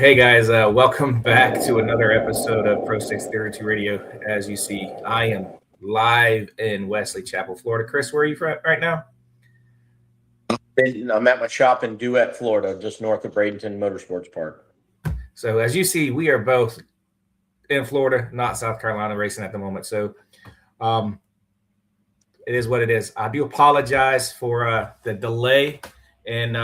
Hey guys, welcome back to another episode of Pro 632 Radio. As you see, I am live in Wesley Chapel, Florida. Chris, where are you from right now? I'm at my shop in Duet, Florida, just north of Bradenton Motorsports Park. So as you see, we are both in Florida, not South Carolina, racing at the moment. So it is what it is. I do apologize for the delay in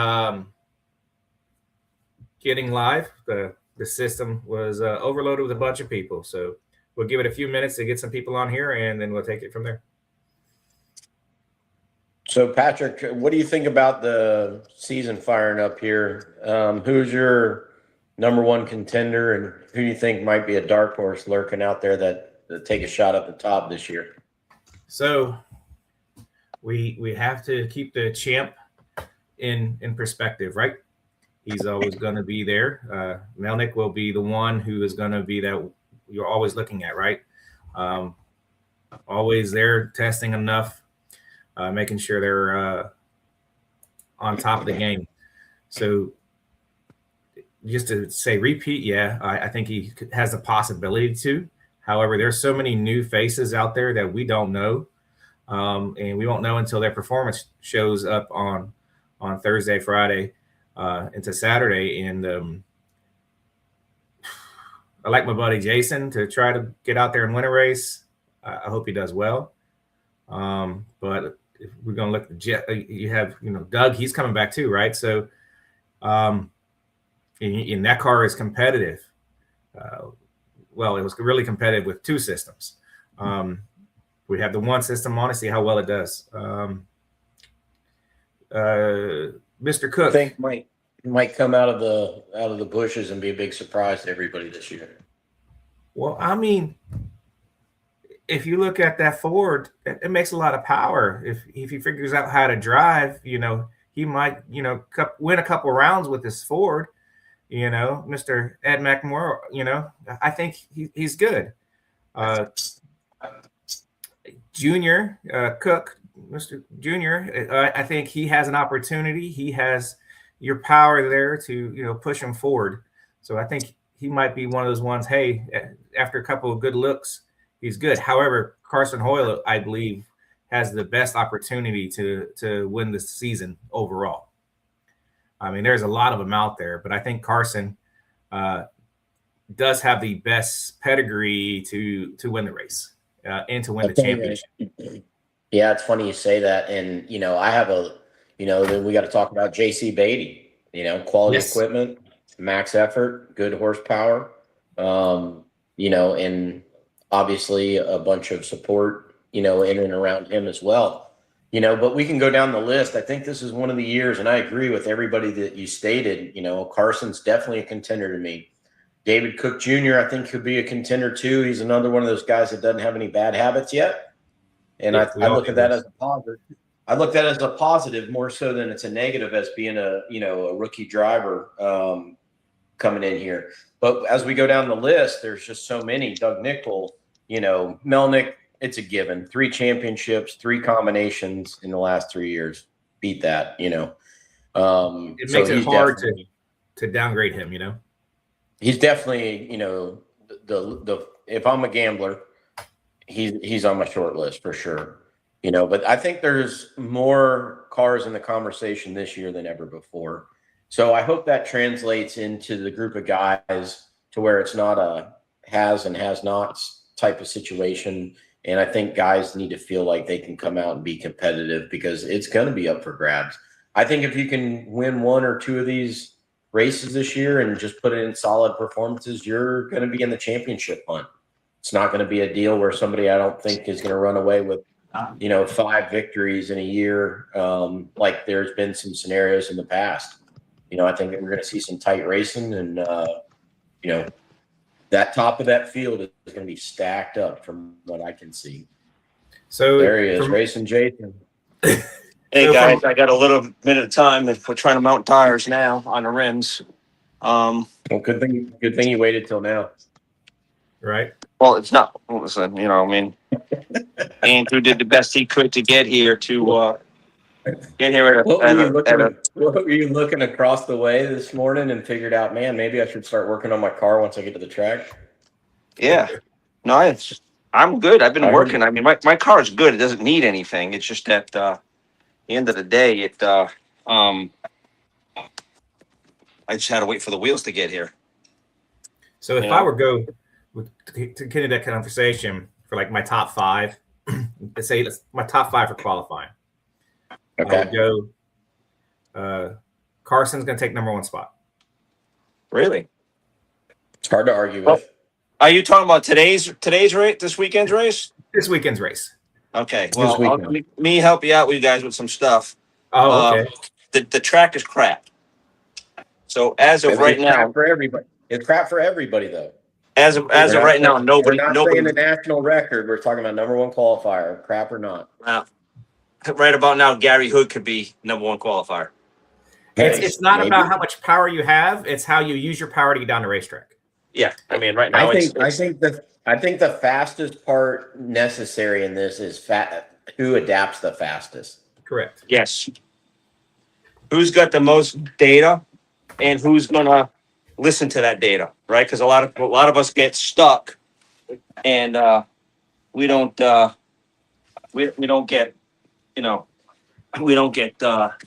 getting live. The system was overloaded with a bunch of people. So we'll give it a few minutes to get some people on here, and then we'll take it from there. So, Patrick, what do you think about the season firing up here? Who's your number one contender, and who do you think might be a dark horse lurking out there that take a shot at the top this year? So we have to keep the champ in perspective, right? He's always going to be there. Melnick will be the one who is going to be that you're always looking at, right? Always there testing enough, making sure they're on top of the game. So just to say repeat, yeah, I think he has the possibility to. However, there's so many new faces out there that we don't know. And we won't know until their performance shows up on Thursday, Friday, into Saturday. And I like my buddy Jason to try to get out there and win a race. I hope he does well. But if we're going to look at you have, Doug, he's coming back too, right? So, and that car is competitive. Well, it was really competitive with two systems. We have the one system on to see how well it does. Mr. Cook, I think might come out of the bushes and be a big surprise to everybody this year. Well, I mean, if you look at that Ford, it makes a lot of power. If he figures out how to drive, he might, win a couple rounds with this Ford. Mr. Ed McMorrow, I think he's good. Junior Cook, Mr. Junior, I think he has an opportunity. He has your power there to, push him forward. So I think he might be one of those ones, hey, after a couple of good looks, he's good. However, Carson Hoyle, I believe, has the best opportunity to win the season overall. I mean, there's a lot of them out there, but I think Carson does have the best pedigree to win the race and to win the championship. Yeah, it's funny you say that. And, I have then we got to talk about JC Beatty, quality equipment, max effort, good horsepower, and obviously a bunch of support, in and around him as well. But we can go down the list. I think this is one of the years, and I agree with everybody that you stated. Carson's definitely a contender to me. David Cook Jr., I think, could be a contender too. He's another one of those guys that doesn't have any bad habits yet. And I look at that as a positive. I look at it as a positive more so than it's a negative as being a rookie driver coming in here. But as we go down the list, there's just so many. Doug Nickel, Melnick, it's a given. 3 championships, 3 combinations in the last 3 years. Beat that, It makes it hard to downgrade him, He's definitely, the if I'm a gambler, he's on my short list for sure. But I think there's more cars in the conversation this year than ever before. So I hope that translates into the group of guys to where it's not a has and has nots type of situation. And I think guys need to feel like they can come out and be competitive because it's going to be up for grabs. I think if you can win 1 or 2 of these races this year and just put it in solid performances, you're going to be in the championship hunt. It's not going to be a deal where somebody I don't think is going to run away with, 5 victories in a year, like there's been some scenarios in the past. I think that we're going to see some tight racing and, that top of that field is going to be stacked up from what I can see. So there he is, racing Jason. Hey guys, I got a little bit of time if we're trying to mount tires now on the rims. Well, good thing you waited till now. Right. Well, it's not. Listen, Andrew did the best he could to get here to Get here What were you looking across the way this morning and figured out, man, maybe I should start working on my car once I get to the track? Yeah. No, I'm good. I've been I heard working. I mean, my car is good. It doesn't need anything. It's just that at the end of the day, I just had to wait for the wheels to get here. So if I were to get into that conversation for like my top five, let's say my top five for qualifying. Okay. I would go. Carson's going to take number one spot. Really? It's hard to argue with. Are you talking about today's race, this weekend's race? This weekend's race. Okay. Well, let me help you out with you guys with some stuff. Oh, okay. The track is crap. So as of right now, crap for everybody. It's crap for everybody, though. As of right now, nobody. We're not saying a national record. We're talking about number one qualifier, crap or not. Right about now, Gary Hood could be number one qualifier. It's not about how much power you have; it's how you use your power to get down the racetrack. Yeah, I mean, right now, I think the fastest part necessary in this is who adapts the fastest. Correct. Yes. Who's got the most data, and who's gonna listen to that data, right? Because a lot of us get stuck, and we don't get, we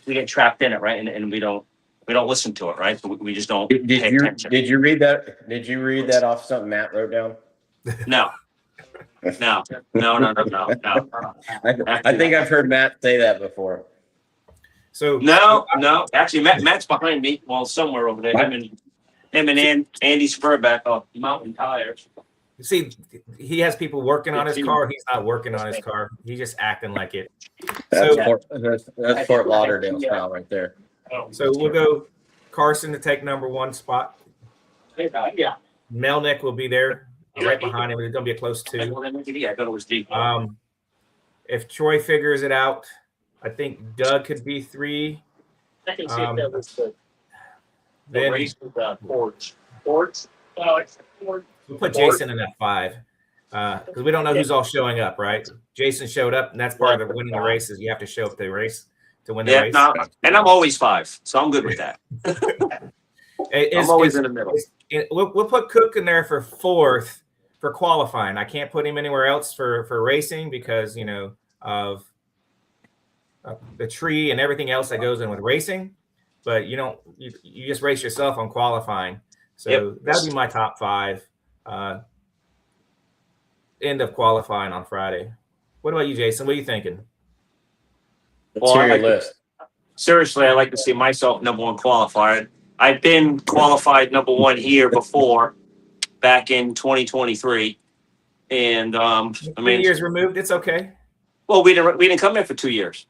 get trapped in it, right? And we don't listen to it, right? So we just don't pay attention. Did you read that? Did you read that off something Matt wrote down? No. No. I think I've heard Matt say that before. So no. Actually, Matt's behind me. Well, somewhere over there. Him and Andy Spurback of Mountain Tires. See, he has people working on his car. He's not working on his car. He's just acting like it. That's Fort Lauderdale style right there. So we'll go Carson to take number one spot. Yeah. Melnick will be there right behind him. It's going to be a close two. I thought it was deep. If Troy figures it out, I think Doug could be three. I can see if that was the Then race with Fords. Fords? Oh, it's Ford. we'll put Jason in that five because we don't know who's all showing up, right? Jason showed up, and that's part of winning the race is you have to show up to the race to win the race. No, and I'm always five, so I'm good with that. I'm always in the middle. We'll put Cook in there for fourth for qualifying. I can't put him anywhere else for racing because of the tree and everything else that goes in with racing. But you just race yourself on qualifying. So that'd be my top five. End of qualifying on Friday. What about you, Jason? What are you thinking? Let's hear your list. Seriously, I like to see myself number one qualified. I've been qualified number one here before, back in 2023, and 2 years removed. It's okay. Well, we didn't come here for 2 years.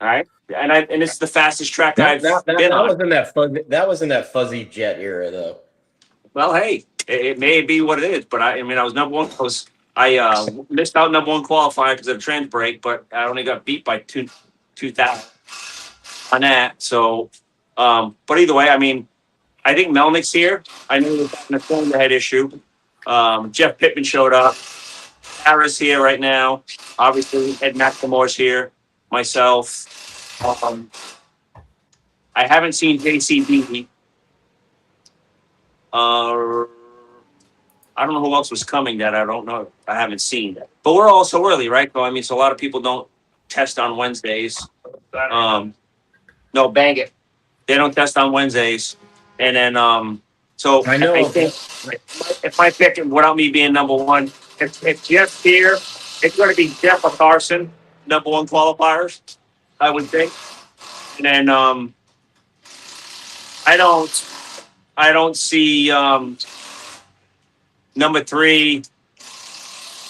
All right, and it's the fastest track I've been on. That was in that fuzzy jet era, though. Well, hey, it may be what it is, but I was number one. I missed out number one qualifier because of the trans break, but I only got beat by 2,000 on that. So, but either way, I mean, I think Melnick's here. I know the Thunderhead issue. Jeff Pittman showed up. Harris here right now. Obviously, Ed McLemore's here. Myself. I haven't seen JCB. I don't know who else was coming that I don't know. I haven't seen. But we're all so early, right? So, I mean, so a lot of people don't test on Wednesdays. No, bang it. They don't test on Wednesdays. And then, so I think if I pick it without me being number one, if Jeff's here, it's going to be Jeff or Carson, number one qualifiers, I would think. And then, I don't see, number three.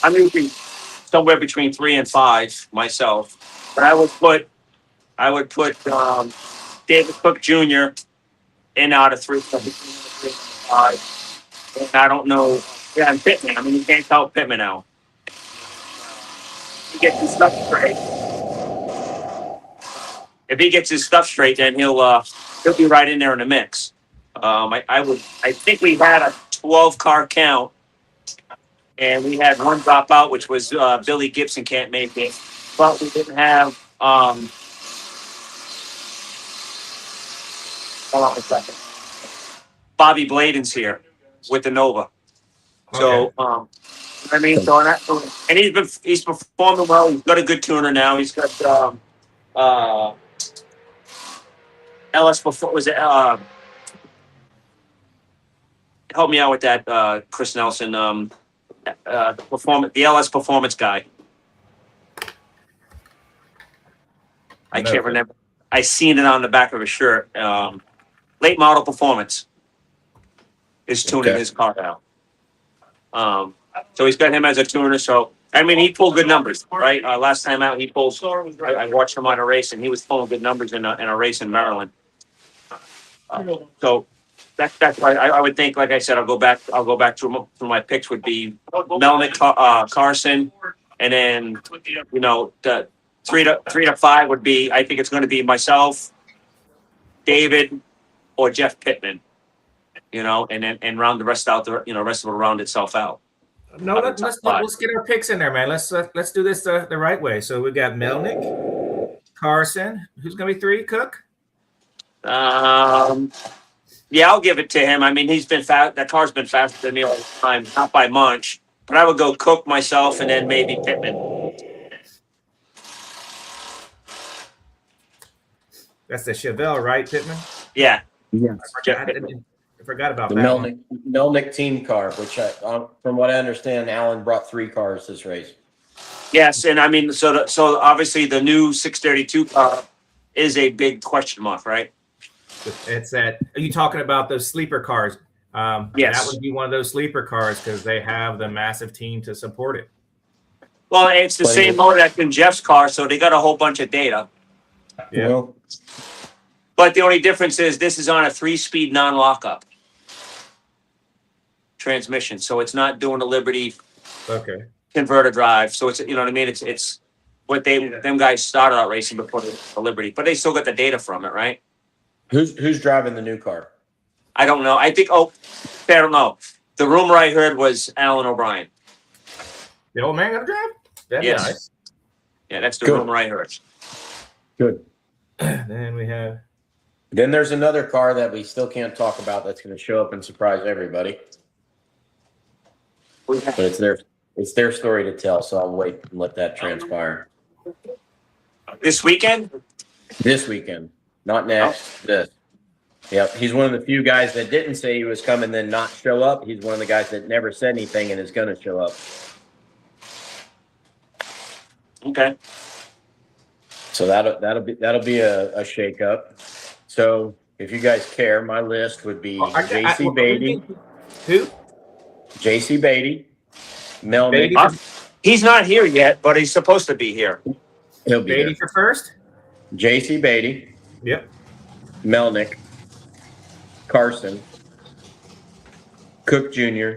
I'm usually somewhere between 3 and 5 myself, but I would put David Cook Jr. in out of 3, 5. And I don't know. Yeah, and Pittman. I mean, you can't count Pittman out. He gets his stuff straight. If he gets his stuff straight, then he'll be right in there in the mix. I think we had a 12-car count, and we had one drop out, which was Billy Gibson can't make it, but we didn't have Hold on a second. Bobby Bladen's here with the Nova. So, I mean, so on that, and he's performing well. He's got a good tuner now. He's got LS before was it help me out with that, Chris Nelson, the LS performance guy. I can't remember. I seen it on the back of his shirt. Late model performance is tuning his car now. So he's got him as a tuner. So I mean, he pulled good numbers, right? Last time out, he pulled. I watched him on a race, and he was pulling good numbers in a race in Maryland. So that's why I would think. Like I said, I'll go back to my picks would be Melnick, Carson, and then the 3 to 5 would be. I think it's going to be myself, David, or Jeff Pittman. And round the rest out. Rest will round itself out. No, let's get our picks in there, man. Let's do this the right way. So we got Melnick, Carson. Who's going to be 3? Cook. Yeah, I'll give it to him. I mean, he's been fast. That car's been faster than me all the time, not by much. But I would go Cook, myself, and then maybe Pittman. That's the Chevelle, right, Pittman? Yeah. Yes. I forgot about The that. Melnick team car, which from what I understand, Alan brought 3 cars this race. Yes, and I mean, so obviously the new 632 car is a big question mark, right? It's that. Are you talking about those sleeper cars? Yes. That would be one of those sleeper cars because they have the massive team to support it. Well, it's the same motor that's in Jeff's car, so they got a whole bunch of data. Yeah. Well, But the only difference is this is on a 3-speed non-lockup transmission, so it's not doing a Liberty Okay. converter drive. So it's what I mean. It's what them guys started out racing before the Liberty, but they still got the data from it, right? who's driving the new car? I don't know. I think. I don't know. The rumor I heard was Alan O'Brien. The old man got a drive? That'd Yes. be nice. Yeah, that's the Good. rumor I heard. Good. Then we have. Then there's another car that we still can't talk about that's going to show up and surprise everybody. But it's their story to tell, so I'll wait and let that transpire. This weekend? This weekend, not next. This. Yep, he's one of the few guys that didn't say he was coming, then not show up. He's one of the guys that never said anything and is going to show up. Okay. So that'll be a shakeup. So if you guys care, my list would be J.C. Beatty. Who? J.C. Beatty, Melnick. Beatty. He's not here yet, but he's supposed to be here. He'll be Beatty there. for first? J.C. Beatty, Yep. Melnick, Carson, Cook Jr.,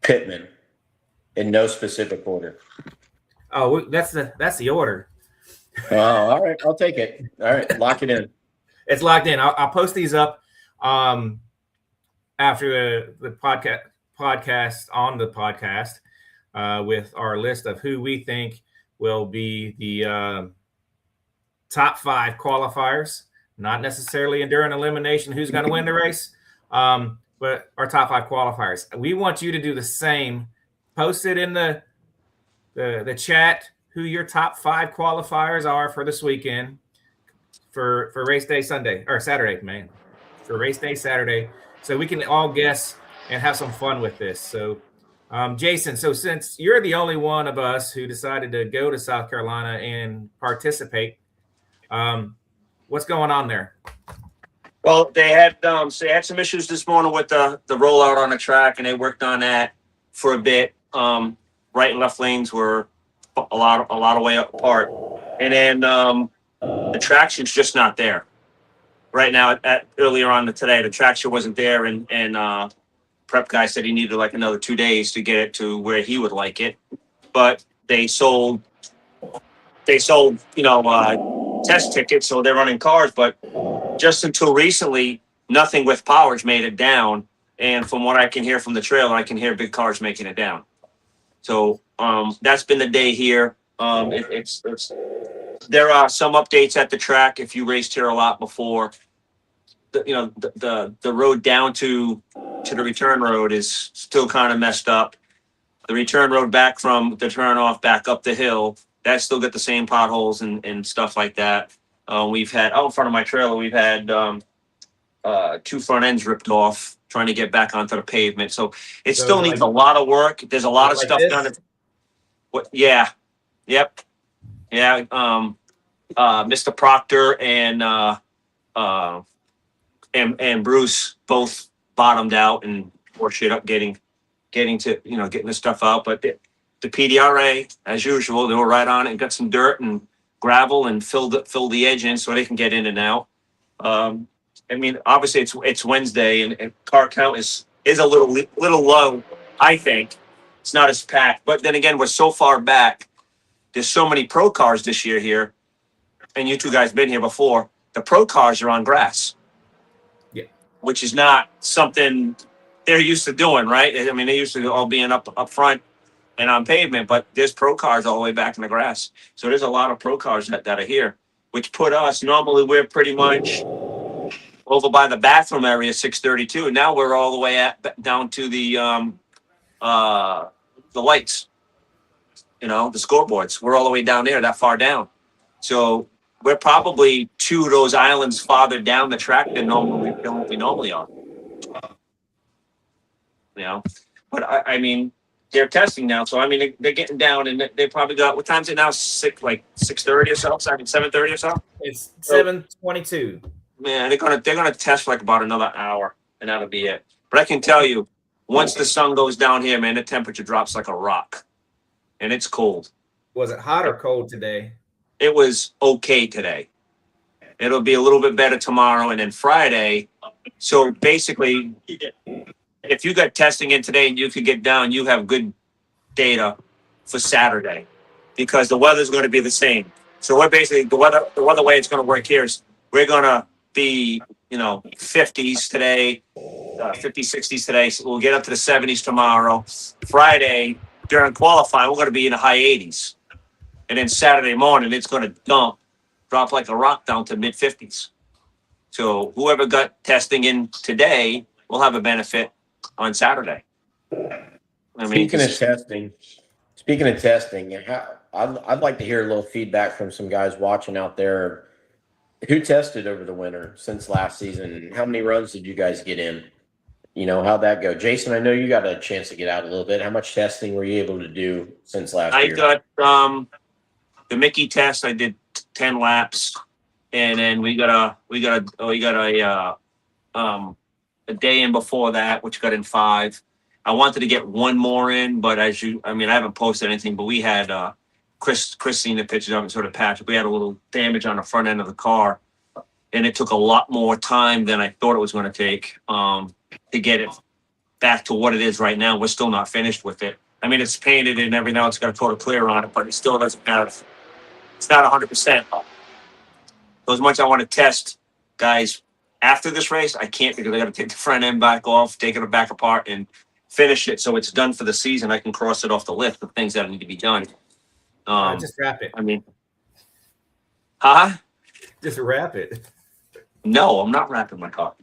Pittman, in no specific order. Oh, that's the order. Oh, all right. I'll take it. All right. Lock it in. It's locked in. I'll post these up after the podcast on the podcast with our list of who we think will be the top 5 qualifiers. Not necessarily during elimination who's going to win the race, but our top 5 qualifiers. We want you to do the same. Post it in the chat who your top 5 qualifiers are for this weekend for race day Sunday or Saturday, man. For race day Saturday, so we can all guess and have some fun with this. So, Jason, so since you're the only one of us who decided to go to South Carolina and participate, what's going on there? Well, they had some issues this morning with the rollout on the track, and they worked on that for a bit. Right and left lanes were a lot of way apart, and then the traction's just not there right now. Earlier on today, the traction wasn't there, and prep guy said he needed like another 2 days to get it to where he would like it. But they sold test tickets, so they're running cars. But just until recently, nothing with powers made it down. And from what I can hear from the trailer, I can hear big cars making it down. So that's been the day here. It's There are some updates at the track. If you raced here a lot before, the road down to the return road is still kind of messed up. The return road back from the turnoff back up the hill, that still got the same potholes and stuff like that. We've had out in front of my trailer, we've had 2 front ends ripped off trying to get back onto the pavement. So it So still needs a lot of work. There's a lot of like stuff this? done. Yeah. Yep. Yeah. Mr. Proctor and Bruce both bottomed out and tore shit up getting the stuff out. But the PDRA, as usual, they were right on it and got some dirt and gravel and filled the edge in so they can get in and out. I mean, obviously it's Wednesday and car count is a little low. I think it's not as packed, but then again, we're so far back. There's so many pro cars this year here, and you two guys been here before. The pro cars are on grass, which is not something they're used to doing, right? I mean, they used to all being up front and on pavement, but there's pro cars all the way back in the grass. So there's a lot of pro cars that are here, which put us, normally we're pretty much over by the bathroom area, 632. And now we're all the way down to the lights, the scoreboards. We're all the way down there, that far down. So we're probably 2 of those islands farther down the track than we normally are. But I mean, they're testing now, so I mean they're getting down, and they probably got, what time is it now? 6:30 or so. 7:30 or so. It's 7:22. Man, they're gonna test for like about another hour, and that'll be it. But I can tell you, once the sun goes down here, man, the temperature drops like a rock, and it's cold. Was it hot or cold today? It was okay today. It'll be a little bit better tomorrow, and then Friday. So basically, if you got testing in today and you could get down, you have good data for Saturday, because the weather's going to be the same. So we're basically the weather way it's going to work here is we're going to be 50s today, 50s, 60s today. So we'll get up to the 70s tomorrow. Friday during qualifying, we're going to be in the high 80s, and then Saturday morning it's going to drop like a rock down to mid 50s. So whoever got testing in today will have a benefit on Saturday. Speaking of testing, I'd like to hear a little feedback from some guys watching out there. Who tested over the winter since last season? How many runs did you guys get in? How'd that go? Jason, I know you got a chance to get out a little bit. How much testing were you able to do since last year? I got the Mickey test. I did 10 laps, and then we got a day in before that, which got in 5. I wanted to get one more in, but I haven't posted anything, but we had Chris seen the pictures of it, sort of patch. We had a little damage on the front end of the car, and it took a lot more time than I thought it was going to take to get it back to what it is right now. We're still not finished with it. I mean, it's painted and everything now. It's got a coat of clear on it, but it still doesn't have. It's not 100%. So as much I want to test, guys, after this race, I can't, because I got to take the front end back off, take it back apart, and finish it so it's done for the season. I can cross it off the list of things that need to be done. Just wrap it. I mean, huh? Just wrap it. No, I'm not wrapping my car.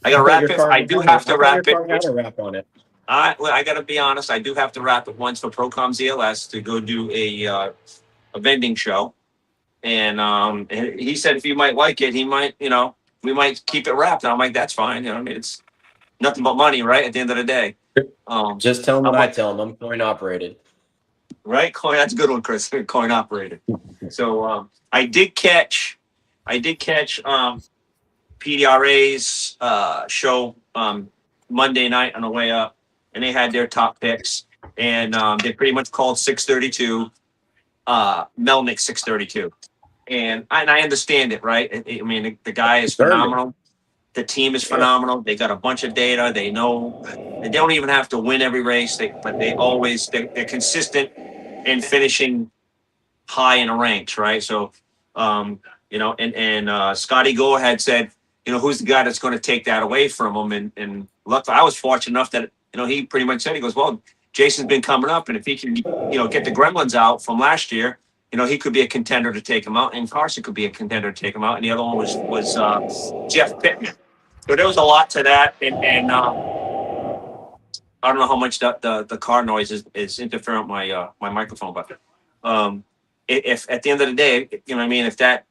I got to wrap it. I do have to wrap it. Got to wrap on it. I got to be honest. I do have to wrap it once for Procom ZLS to go do a vending show, and he said if you might like it, he might, we might keep it wrapped. And I'm like, that's fine. I mean, it's nothing but money, right? At the end of the day. Just tell him what I tell him. I'm coin operated. Right? That's a good one, Chris. Coin operated. So I did catch PDRA's show Monday night on the way up, and they had their top picks, and they pretty much called 632 Melnick 632. And I understand it, right? I mean, the guy is phenomenal. The team is phenomenal. They got a bunch of data. They know they don't even have to win every race, but they're consistent in finishing high in the ranks, right? So, Scotty Gore had said, who's the guy that's going to take that away from him? And luckily, I was fortunate enough that, he pretty much said, he goes, well, Jason's been coming up, and if he can, get the gremlins out from last year, he could be a contender to take him out, and Carson could be a contender to take him out, and the other one was Jeff Pittman. So there was a lot to that, and I don't know how much the car noise is interfering with my microphone, but if at the end of the day, if that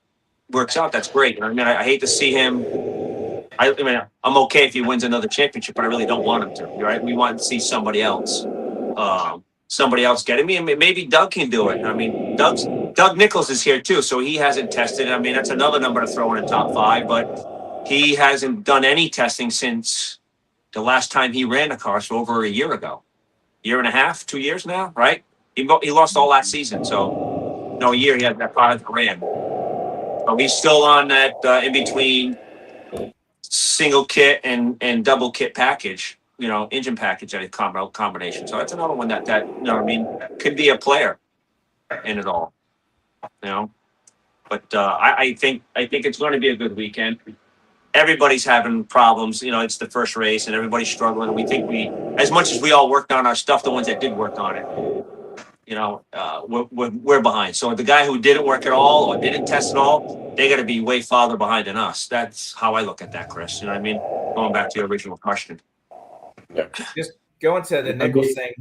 works out, that's great. I hate to see him. I'm okay if he wins another championship, but I really don't want him to. Right? We want to see somebody else. Somebody else get it. Maybe Doug can do it. Doug Nichols is here too, so he hasn't tested. That's another number to throw in the top 5, but he hasn't done any testing since the last time he ran a car, so over a year ago, year and a half, 2 years now, right? He lost all last season, so a year he had that car that ran. So he's still on that in between single kit and double kit package. Engine package at a combination. So that's another one that could be a player in it all. But I think it's going to be a good weekend. Everybody's having problems. It's the first race and everybody's struggling. And we think as much as we all worked on our stuff, the ones that did work on it, we're behind. So the guy who didn't work at all or didn't test at all, they got to be way farther behind than us. That's how I look at that, Chris. You know what I mean? Going back to your original question. Yeah. Just going to the Nichols thing.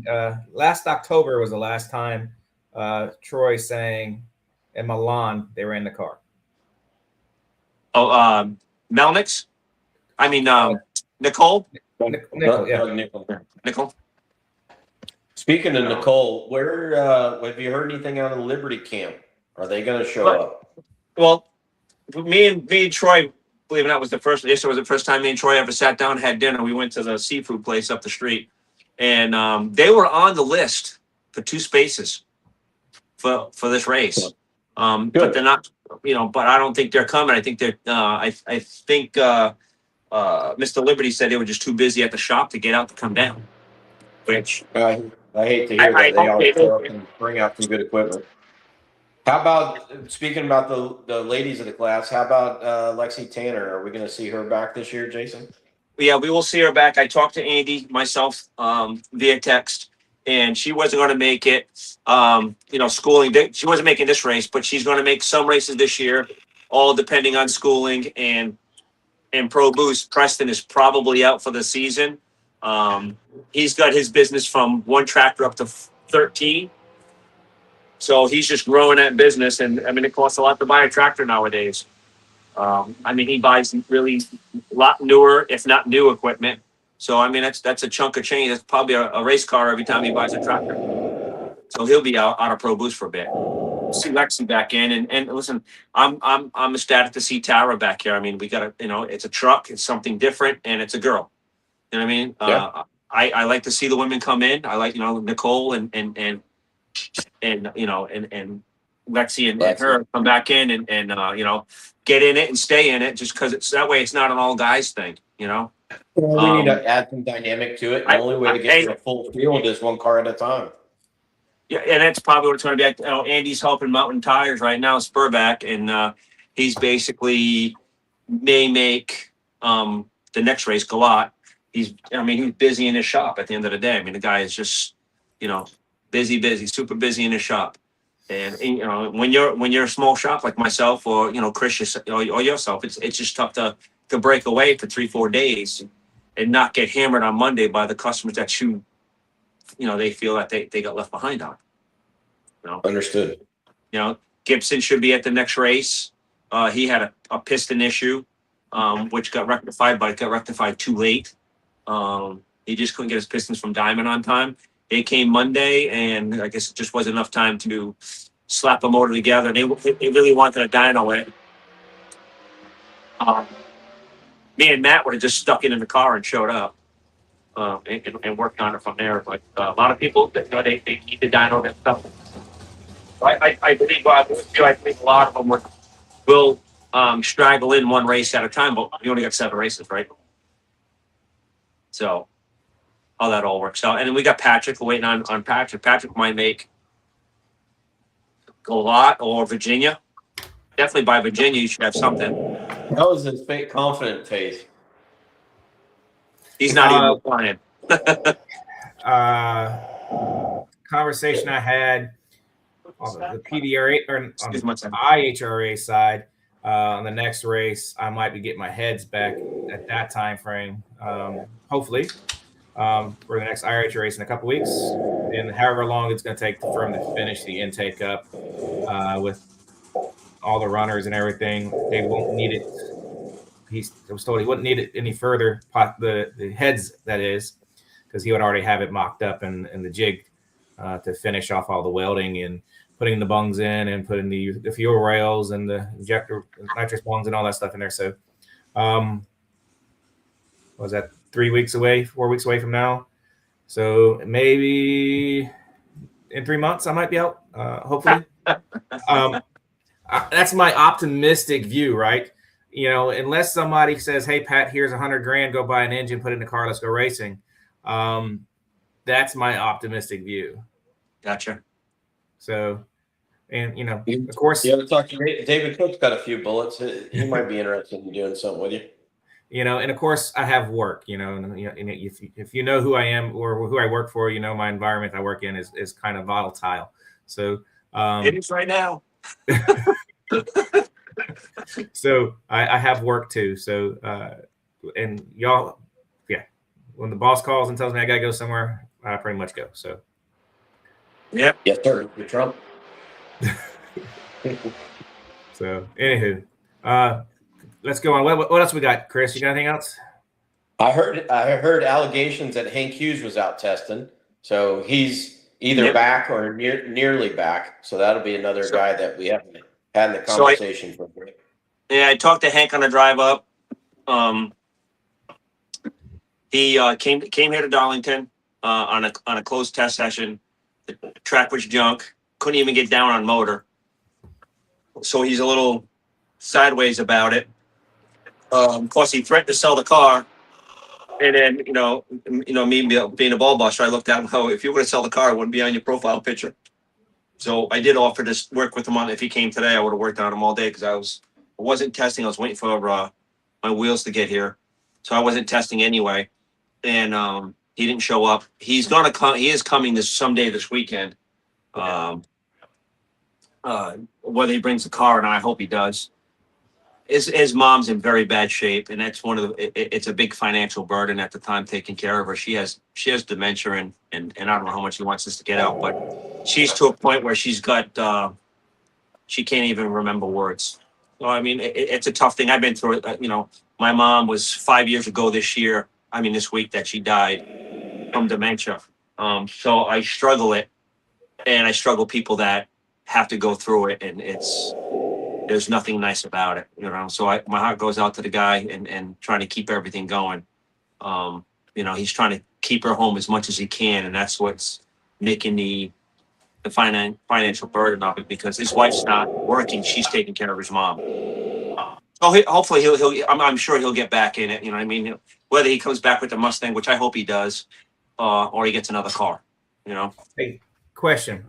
Last October was the last time Troy sang in Milan they ran the car. Oh, Melnix? Nicole? Nicole, yeah. Nicole? Speaking of Nicole, where have you heard anything out of the Liberty camp? Are they going to show up? Well, me and Troy, believe it or not, was the first time me and Troy ever sat down and had dinner. We went to the seafood place up the street, and they were on the list for 2 spaces for this race. But they're not, but I don't think they're coming. I think they're, I think Mr. Liberty said they were just too busy at the shop to get out to come down, which I hate to hear that. They always show up and bring out some good equipment. How about, speaking about the ladies of the class, how about Lexi Tanner? Are we going to see her back this year, Jason? Yeah, we will see her back. I talked to Andy myself via text, and she wasn't going to make it. Schooling. She wasn't making this race, but she's going to make some races this year, all depending on schooling and Pro Boost. Preston is probably out for the season. He's got his business from 1 tractor up to 13. So he's just growing that business. And it costs a lot to buy a tractor nowadays. He buys really a lot newer, if not new equipment. So, that's a chunk of change. That's probably a race car every time he buys a tractor. So he'll be out of Pro Boost for a bit. See Lexi back in. And listen, I'm ecstatic to see Tara back here. We got it's a truck. It's something different. And it's a girl. You know what I mean? Yeah. I like to see the women come in. I like, Nicole and Lexi and her come back in and get in it and stay in it, just because it's that way. It's not an all guys thing, Well, we need to add some dynamic to it. The only way to get to a full field is 1 car at a time. Yeah, and that's probably what it's going to be. Andy's helping Mountain Tires right now, Spurback, and he's basically may make the next race Galat. He's busy in his shop at the end of the day. The guy is just, busy, super busy in his shop. And when you're a small shop like myself or Chris or yourself, it's just tough to break away for 3-4 days and not get hammered on Monday by the customers that they feel that they got left behind on. Understood. Gibson should be at the next race. He had a piston issue, which got rectified, but it got rectified too late. He just couldn't get his pistons from Diamond on time. They came Monday, and I guess it just wasn't enough time to slap a motor together. They really wanted a dyno in. Me and Matt would have just stuck it in the car and showed up and worked on it from there. But a lot of people, they need the dyno and stuff. So I believe a lot of them will straggle in 1 race at a time, but we only got 7 races, right? So how that all works out. And then we got Patrick. We're waiting on Patrick. Patrick might make Galat or Virginia. Definitely by Virginia, you should have something. That was his fake confident face. He's not even applying. Conversation I had on the PDRA or on Excuse my the time. IHRA side. On the next race, I might be getting my heads back at that time frame. Hopefully, for the next IRH race in a couple weeks, and however long it's going to take for him to finish the intake up with all the runners and everything. They won't need it. I was told he wouldn't need it any further. The heads, that is, because he would already have it mocked up in the jig to finish off all the welding and putting the bungs in and putting the fuel rails and the injector nitrous bungs and all that stuff in there. So, was that 4 weeks away from now? So maybe in 3 months I might be out. Hopefully, that's my optimistic view, right? You know, unless somebody says, "Hey, Pat, here's $100,000, go buy an engine, put it in the car, let's go racing." That's my optimistic view. Gotcha. So, and you know, of course, You ever talk to David Cook's got a few bullets. He might be interested in doing something with you. you know, and of course, I have work. You know, and if you know who I am or who I work for, you know, my environment I work in is kind of volatile. So, It is right now. so I have work too. So, and y'all, yeah, when the boss calls and tells me I gotta go somewhere, I pretty much go. So, Yep. Yes, sir. You're Trump. so anywho, let's go on. What else we got, Chris? You got anything else? I heard allegations that Hank Hughes was out testing, so he's either back or nearly back. So that'll be another guy that we haven't had in the conversation for. Yeah, I talked to Hank on the drive up. He came here to Darlington on a closed test session. The track was junk. Couldn't even get down on motor. So he's a little sideways about it. Of course, he threatened to sell the car. And then, me being a ball buster, I looked at him. Oh, if you were going to sell the car, it wouldn't be on your profile picture. So I did offer to work with him on. If he came today, I would have worked on him all day because I wasn't testing. I was waiting for my wheels to get here, so I wasn't testing anyway. And he didn't show up. He's gonna come. He is coming someday this weekend. Whether he brings the car or not, I hope he does. His mom's in very bad shape, and that's it's a big financial burden at the time taking care of her. She has dementia, and I don't know how much he wants us to get out, but she's to a point where she's got she can't even remember words. So I mean, it's a tough thing. I've been through it. My mom was 5 years ago this week that she died from dementia. So I struggle it, and I struggle people that have to go through it, and there's nothing nice about it, So my heart goes out to the guy and trying to keep everything going. He's trying to keep her home as much as he can, and that's what's making the financial burden of it, because his wife's not working; she's taking care of his mom. So hopefully he'll. I'm sure he'll get back in it. Whether he comes back with the Mustang, which I hope he does, or he gets another car. Hey, question.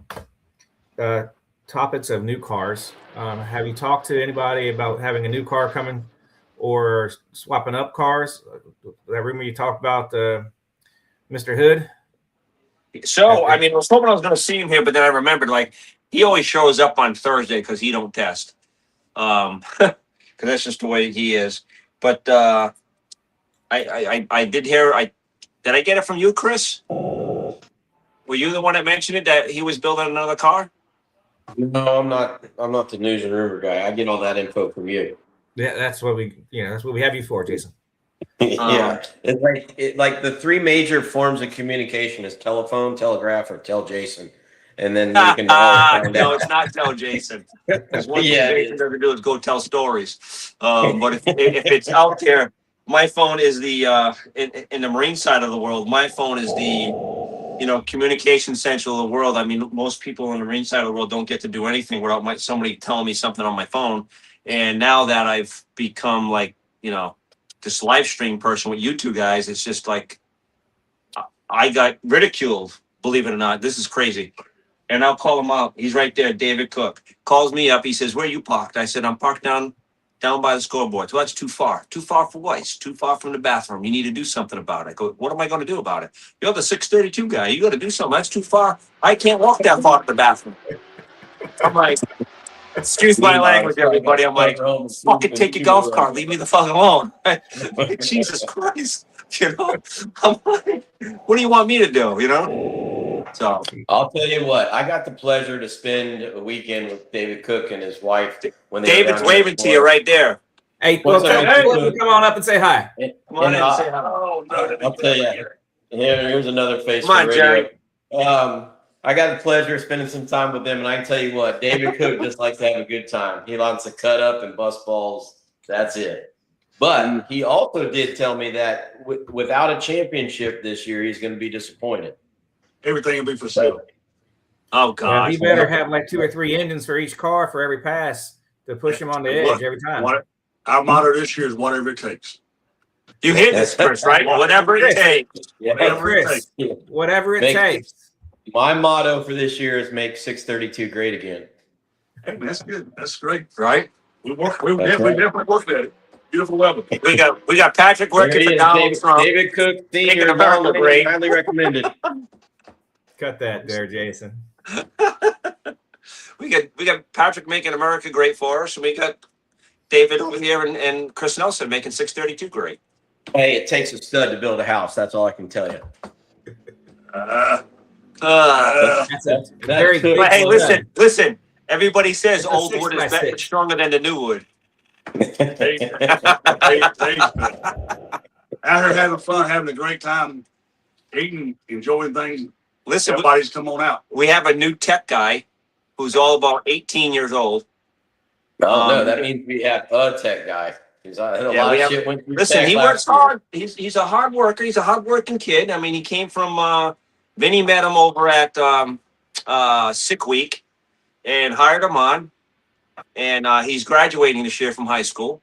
Topics of new cars. Have you talked to anybody about having a new car coming or swapping up cars? That rumor you talked about, Mr. Hood. So, I was hoping I was going to see him here, but then I remembered, he always shows up on Thursday because he don't test. Because that's just the way he is. But I did hear, did I get it from you, Chris? Were you the one that mentioned it, that he was building another car? No, I'm not the news and rumor guy. I get all that info from you. Yeah, that's what we have you for, Jason. Yeah, it's like the three major forms of communication is telephone, telegraph, or tell Jason, and then you can find no, out. it's not tell Jason. Because one thing Jason doesn't do is go tell stories. But if it's out there, my phone is the in the Marine side of the world. My phone is the communication central of the world. Most people on the Marine side of the world don't get to do anything without somebody telling me something on my phone. And now that I've become this live stream person with you two guys, it's just I got ridiculed, believe it or not. This is crazy. And I'll call him up. He's right there, David Cook. Calls me up. He says, "Where are you parked?" I said, "I'm parked down by the scoreboard." "Well, that's too far." "Too far for what?" "It's too far from the bathroom. You need to do something about it." I go, "What am I going to do about it?" "You're the 632 guy. You got to do something. That's too far. I can't walk that far to the bathroom." I'm like, excuse my language, everybody. I'm like, fucking take your golf cart. Leave me the fuck alone. Jesus Christ. You know? I'm like, what do you want me to do? You know? So I'll tell you what, I got the pleasure to spend a weekend with David Cook and his wife when they David's waving to you right there. Hey, What's well, up, come on up and say hi. Come on in and say hi. I'll tell you. Here's another face Come on, for Jerry. radio. I got the pleasure of spending some time with them, and I can tell you what, David Cook just likes to have a good time. He likes to cut up and bust balls. That's it. But he also did tell me that without a championship this year, he's going to be disappointed. Everything will be for sale. Oh, Well, God. he better have like 2 or 3 engines for each car for every pass to push him on the edge every time. Our motto this year is whatever it takes. You hear this, Chris, right? Whatever it takes. Yeah. Hey, Chris, whatever it takes. My motto for this year is make 632 great again. Hey, man, that's good. That's great. Right? We definitely worked at it. Beautiful weather. We got Patrick working for Donald Trump. David Cook, Making Senior, America great. highly recommended. Cut that there, Jason. We got Patrick making America great for us, and we got David over here and Chris Nelson making 632 great. Hey, it takes a stud to build a house. That's all I can tell you. That's a very big But hey, one. listen. Everybody says It's a old 6 wood by is better, 6. stronger than the new wood. Out here having fun, having a great time, eating, enjoying things. Listen, Everybody's come on out. we have a new tech guy who's all about 18 years old. No, that means we have a tech guy. Listen, he works hard. He's a hard worker. He's a hard-working kid. I mean, he came from Vinny met him over at Sick Week and hired him on. And he's graduating this year from high school.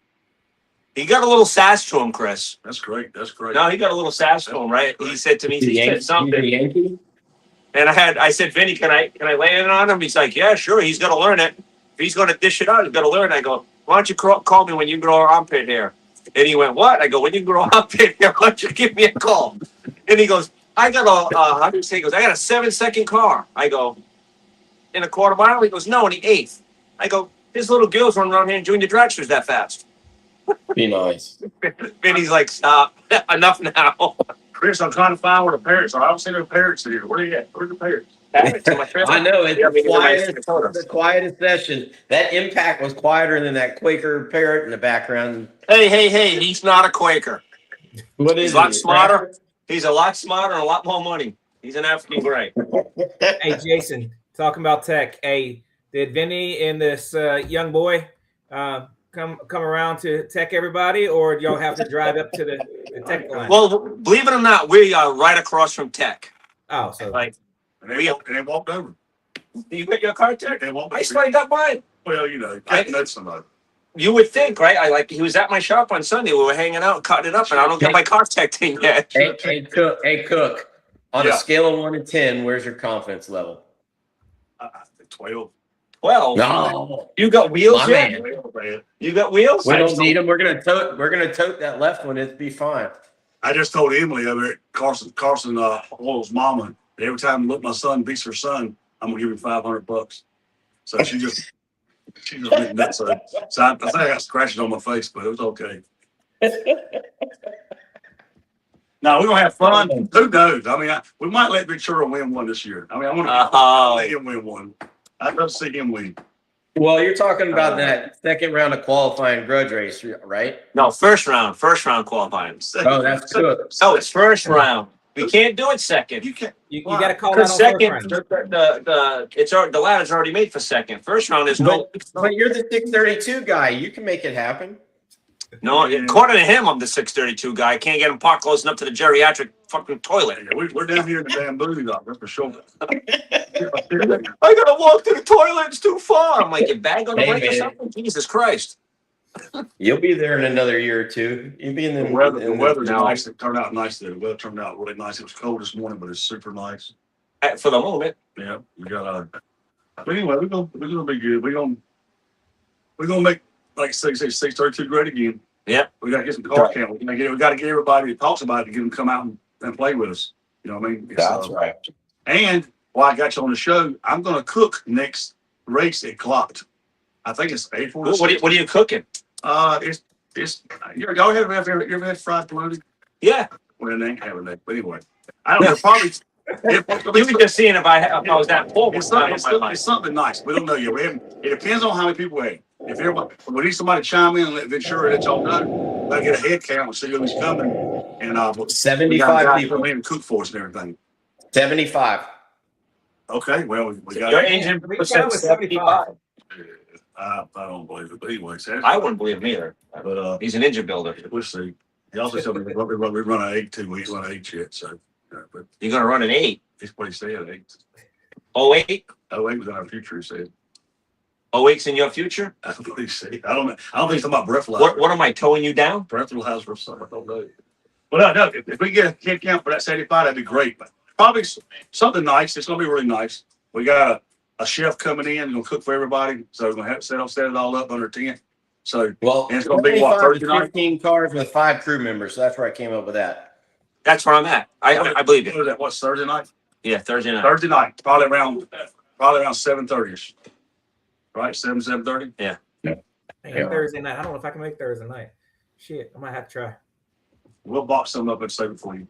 He got a little sass to him, Chris. That's great. That's great. No, he got a little sass to him, right? He said to me, he said something. And I said, Vinny, can I lay it on him? He's like, yeah, sure. He's going to learn it. If he's going to dish it out, he's going to learn it. I go, why don't you call me when you grow armpit hair? And he went, what? I go, when you grow armpit hair, why don't you give me a call? And he goes, I got how do you say? He goes, I got a 7-second car. I go, in a quarter mile? He goes, no, in the 8th. I go, his little girls run around here in junior dragsters that fast. Be nice. Vinny's like, stop. Enough now. Chris, I'm trying to find where the parents are. I don't see no parents here. Where are you at? Where's the parents? I know it's the quietest session. That impact was quieter than that Quaker parrot in the background. Hey, he's not a Quaker. What is He's a lot smarter. He's a lot smarter and a lot more money. He's an African gray. Hey, Jason, talking about tech. Hey, did Vinny and this young boy come around to tech everybody, or do y'all have to drive up to the tech line? Well, believe it or not, we are right across from tech. Oh, so Like, And they walked over. you got your car tech? They walked I over. slid up mine. Well, you know, I know somebody. You would think, right? He was at my shop on Sunday. We were hanging out, cutting it up, and I don't get my car tech in yet. Hey, Cook. On a scale of 1 to 10, where's your confidence level? 12. 12. No, You got wheels my yet? man. You got wheels? We don't need them. We're gonna tote that left one. It'd be fine. I just told Emily over at Carson Oil's mama, that every time my son beats her son, I'm gonna give him $500. So she just went nuts. So I think I got scratches on my face, but it was okay. No, we're gonna have fun. Who knows? I mean, we might let Ventura win one this year. I mean, I want to let him win one. I'd love to see him win. Well, you're talking about that second round of qualifying grudge race, right? No, first round qualifying. Oh, that's Cook. No, it's first round. We can't do it second. You can't. you got to call out on Because second, first round. the ladder's already made for second. First round is no. But you're the 632 guy. You can make it happen. No, according to him, I'm the 632 guy. I can't get him parked close enough to the geriatric fucking toilet. Yeah, we're down here in the damn booty dock. That's for sure. I gotta walk to the toilet. It's too far. I'm like, your bag on the Hey, brake or man. something? Jesus Christ. You'll be there in another year or two. You'll be in The weather's nice. It turned out nice today. The weather turned out really nice. It was cold this morning, but it's super nice. For the moment. Yeah, we got but anyway, we're gonna be good. We're gonna make, like I say 632 great again. Yeah. We gotta get some car count. We gotta get everybody that talks about it to get them to come out and play with us. You know what I mean? That's right. And while I got you on the show, I'm gonna cook next race, it clocked. I think it's April. What are you cooking? It's y'all ever had fried bologna? Yeah. Well, they ain't having that. But anyway, I don't know. Probably. You were just seeing if I was that full. It's something nice. We don't know yet. It depends on how many people have. If everybody, we need somebody to chime in and let Ventura let y'all know. I'll get a head count and see who's coming. And 75 people come in and cook for us and everything. 75. Okay, well we got. Your engine percent 75. I don't believe it, but anyway, I wouldn't believe him either. But He's an engine builder. we'll see. He also told me we run an 8 too. We ain't run an 8 yet, so. But You're gonna run an 8. that's what he said. 8. 08? 08 was in our future. He said. 08's in your future? That's what he said. I don't know. I don't think it's about breathalyzer. What am I towing you down? Breathalyzer or something. I don't know. Well, no. If we get a head count for that 75, that'd be great. But probably something nice. It's gonna be really nice. We got a chef coming in, gonna cook for everybody. So we're gonna have to set it all up under 10. So Well, and it's gonna be what 25 to 39? 15 cars with 5 crew members. So that's where I came up with that. That's where I'm at. I believe What it. is that? What's Thursday night? Yeah, Thursday night. Thursday night, probably around 7:30ish. Right, 7:30. Man, Thursday night. I don't know if I can make Thursday night. Shit, I might have to try. We'll box something up and save it for you.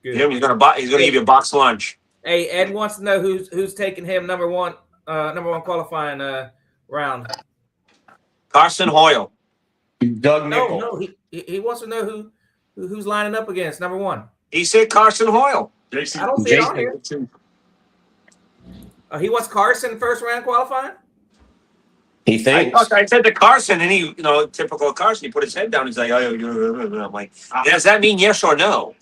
Good. Yeah, he's gonna give you a box lunch. Hey, Ed wants to know who's taking him number one qualifying round. Carson Hoyle. Doug Nickel. No, he wants to know who's lining up against number one. He said Carson Hoyle. JC, I don't see it on here. He wants Carson first round qualifying. He thinks. I said to Carson, and he, typical Carson, he put his head down. He's like, oh, I'm like, does that mean yes or no?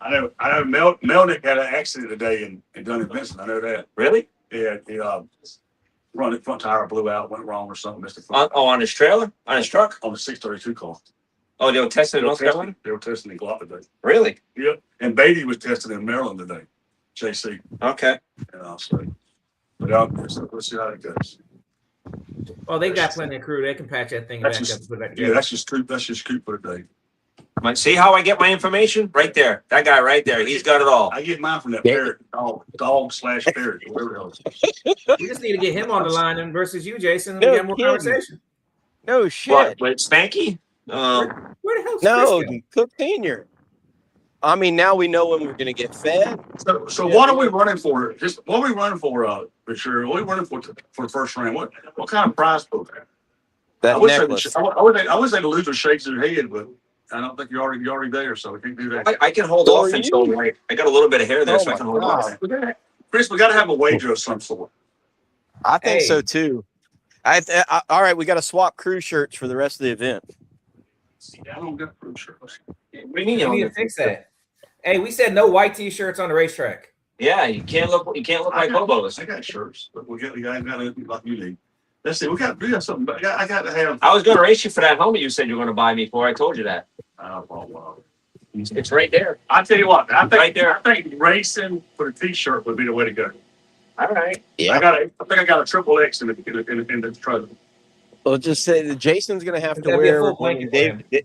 I know. Melnick had an accident today in Dunning Vincent. I know that. Really? Yeah, the front tire blew out, went wrong or something. Missed the front On his trailer, on his truck. on the 632 car. Oh, they were testing in North Carolina. They were testing in Glock today. Really? Yeah, and Beatty was testing in Maryland today. JC. Okay. So, but let's see how it goes. Oh, they got plenty of crew. They can patch that thing back up. And put it back Yeah, together. that's just scoop for today. See how I get my information? Right there. That guy right there. He's got it all. I get mine from that Yeah. parrot dog/parrot, whatever else. We just need to get him on the line and versus you, Jason, and No we get more kidding. conversation. No shit. What? With Spanky? Where the hell's No, Chris go? Cook Senior. I mean, now we know when we're going to get fed. So what are we running for? What are we running for? For sure. What are we running for the first round? What kind of prize pool? I That would say necklace. I would say the loser shakes their head, but I don't think you're already there, so we can't do that. I can hold So off are until you. I got a little bit of hair there, Oh so I my can hold God. off. Chris, we got to have a wager of some sort. I think Hey. so too. All right, we got to swap crew shirts for the rest of the event. I don't get pretty sure. What do you mean? We need to fix that. Hey, we said no white t-shirts on the racetrack. Yeah, you can't look like hobos. I got shirts, but we got anything like you need. Let's see. We got something. I got to have. I was going to race you for that helmet you said you were going to buy me for. I told you that. Well, It's right there. I tell you what. I think Right there. I think racing for the t-shirt would be the way to go. All right. Yeah. I think I got a triple X in the trailer. Well, just say that Jason's going to have It's to gotta be a wear full one. blanket for him.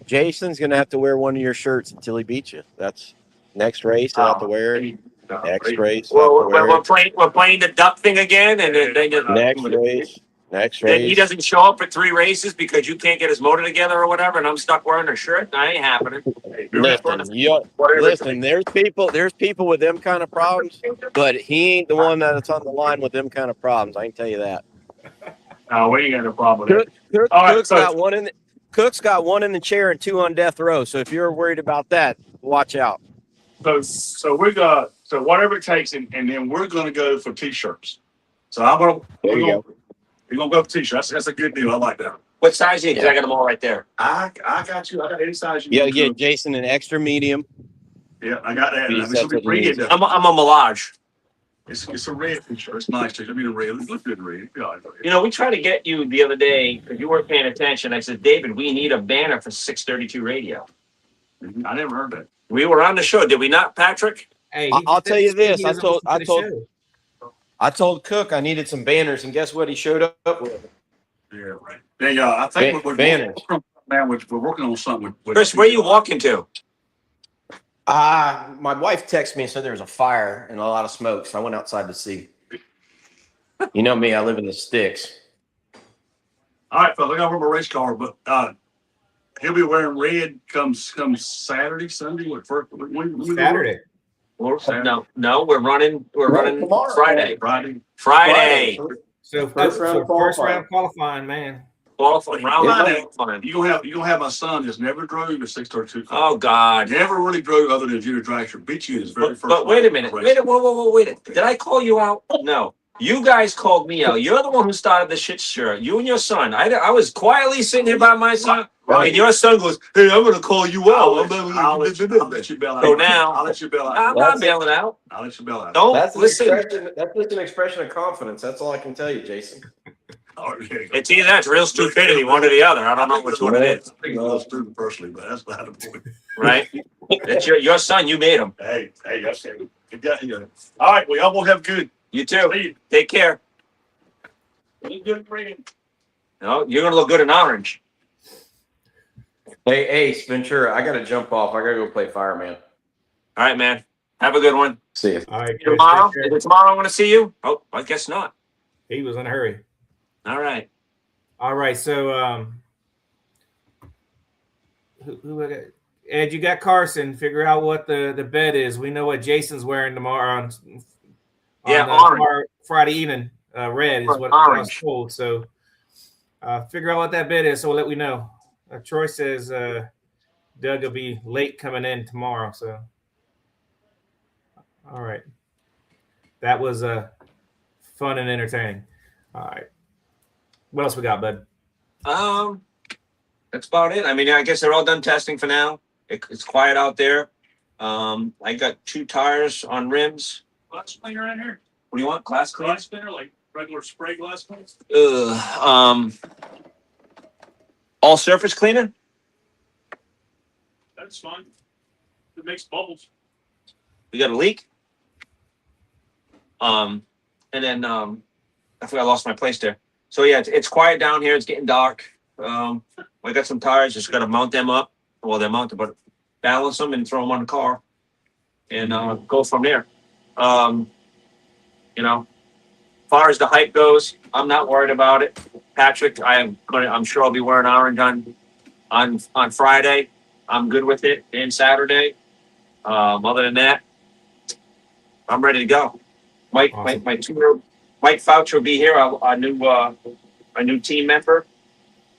Jason's going to have to wear one of your shirts until he beats you. That's next race. He'll have to wear it. Next race. He'll Well, have to wear it. we're playing the duck thing again, and then Next race. Next then he race. doesn't show up for 3 races because you can't get his motor together or whatever, and I'm stuck wearing a shirt. That ain't happening. Listen, there's people with them kind of problems, but he ain't the one that's on the line with them kind of problems. I can tell you that. No, we ain't got no problem with that. Cook's got one in the chair and 2 on death row. So if you're worried about that, watch out. So we got whatever it takes, and then we're gonna go for t-shirts. So There you go. We're gonna go for t-shirts. That's a good deal. I like that. What size is it? 'Cause I got them all right there. I got you. I got any size you You gotta need. get Jason an extra medium. Yeah, I got that. Please, It's that's gonna be what he red, needs. though. I'm a Melage. It's a red t-shirt. It's nice too. I mean, a red. It looks good in red. We tried to get you the other day because you weren't paying attention. I said, David, we need a banner for 632 radio. I never heard that. We were on the show, did we not, Patrick? Hey, I'll tell you this. he doesn't listen to the show. I told Cook I needed some banners, and guess what? He showed up with. Yeah, right. Then I think we're Banners. we're working on something with Chris, where you walking to? My wife texted me and said there was a fire and a lot of smoke, so I went outside to see. You know me, I live in the sticks. All right, fellas, I got to run my race car, but he'll be wearing red comes Saturday, Sunday. What first? When Saturday. No, we're running tomorrow. Friday. Friday. So First round of first qualifying. round qualifying, man. Qualifying round Yeah. qualifying. You gonna have my son that's never drove a 632 car. Oh God. Never really drove other than Junior Dragster. Beat you in his very first. But wait a minute. race. Wait a whoa. Wait a Did I call you out? No. You guys called me out. You're the one who started the shit stir. You and your son. I was quietly sitting here by myself. Right. And your son goes, "Hey, I'm gonna call you out." I'll let you bail out. So now- I'll let you bail out. I'm not bailing out. I'll let you bail out. Don't That's listen. That's just an expression of confidence. That's all I can tell you, Jason. All right, here you go. It's either that's real stupidity, one or the other. I don't know which one it is. I think it's a little stupid personally, but that's not the point. Right? It's your son. You made him. Hey, that's it. You. All right, well, y'all will have good. You too. See you. Take care. Look good, Brandon. No, you're gonna look good in orange. Hey, Ventura, I gotta jump off. I gotta go play fireman. All right, man. Have a good one. See you. All right, Chris, Tomorrow? take care. Is it tomorrow I'm gonna see you? Oh, I guess not. He was in a hurry. All right. All right, so who I got? Ed, you got Carson. Figure out what the bet is. We know what Jason's wearing tomorrow on Yeah, tomorrow, orange. Friday evening. Red is what I was told. So figure out what that bet is. So let me know. Troy says Doug will be late coming in tomorrow. So all right, that was fun and entertaining. All right, what else we got, bud? That's about it. I mean, I guess they're all done testing for now. It's quiet out there. I got 2 tires on rims. Glass cleaner in here? What do you want? Glass cleaner? Glass cleaner, like regular spray glass cleaner? All surface cleaner? That's fine. It makes bubbles. We got a leak. And then I forgot I lost my place there. So yeah, it's quiet down here. It's getting dark. I got some tires. Just got to mount them up. Well, they're mounted, but balance them and throw them on the car, and go from there. As far as the hype goes, I'm not worried about it. Patrick, I'm sure I'll be wearing orange on Friday. I'm good with it. And Saturday. Other than that, I'm ready to go. Mike, Awesome. Mike Fouch will be here. A new team member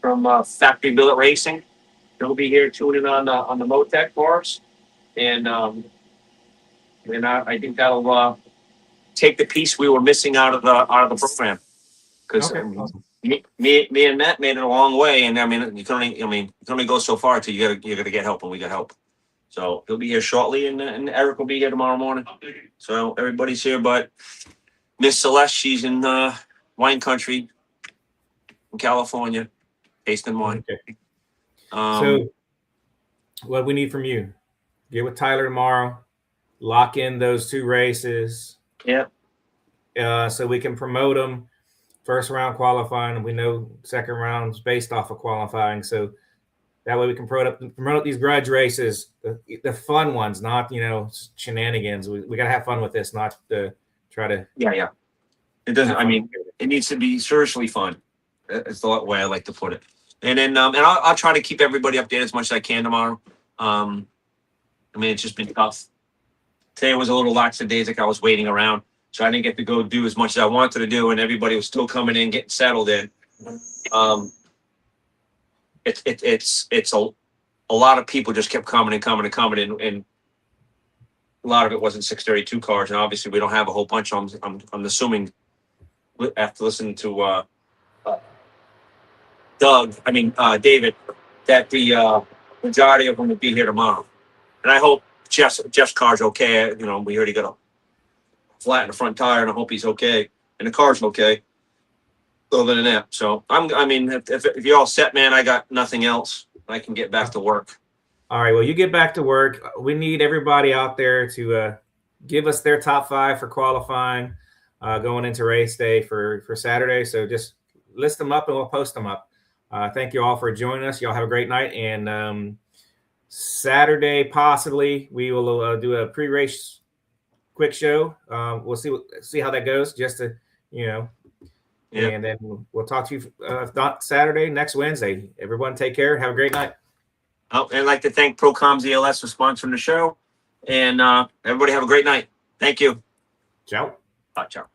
from Factory Billet Racing. He'll be here tuning on the Motec for us, and I think that'll take the piece we were missing out of the program. Because Okay, awesome. me and Matt made it a long way, and I mean you can only go so far till you gotta get help, and we got help. So he'll be here shortly, and Eric will be here tomorrow morning. So everybody's here, but Miss Celeste, she's in wine country in California, tasting wine. Okay. So what we need from you, get with Tyler tomorrow, lock in those 2 races. Yeah. So we can promote them. First round qualifying. We know second round's based off of qualifying. So that way we can promote these grudge races, the fun ones, not, shenanigans. We got to have fun with this, not to try to. Yeah. It doesn't, it needs to be seriously fun. That's the way I like to put it. And then, I'll try to keep everybody updated as much as I can tomorrow. It's just been tough. Today was a little lackadaisic. I was waiting around, so I didn't get to go do as much as I wanted to do, and everybody was still coming in, getting settled in. It's a lot of people just kept coming in, and a lot of it wasn't 632 cars, and obviously we don't have a whole bunch of them. I'm assuming after listening to David, that the majority of them will be here tomorrow, and I hope Jeff's car's okay. We already got a flat in the front tire, and I hope he's okay, and the car's okay. Other than that, so if you're all set, man, I got nothing else. I can get back to work. All right. Well, you get back to work. We need everybody out there to give us their top 5 for qualifying going into race day for Saturday. So just list them up and we'll post them up. Thank you all for joining us. Y'all have a great night. And Saturday, possibly, we will do a pre-race quick show. We'll see how that goes, just to, Yeah. And then we'll talk to you if not Saturday, next Wednesday. Everyone take care. Have a great night. Oh, and I'd like to thank Procom's ELS for sponsoring the show. And everybody have a great night. Thank you. Ciao. Ciao.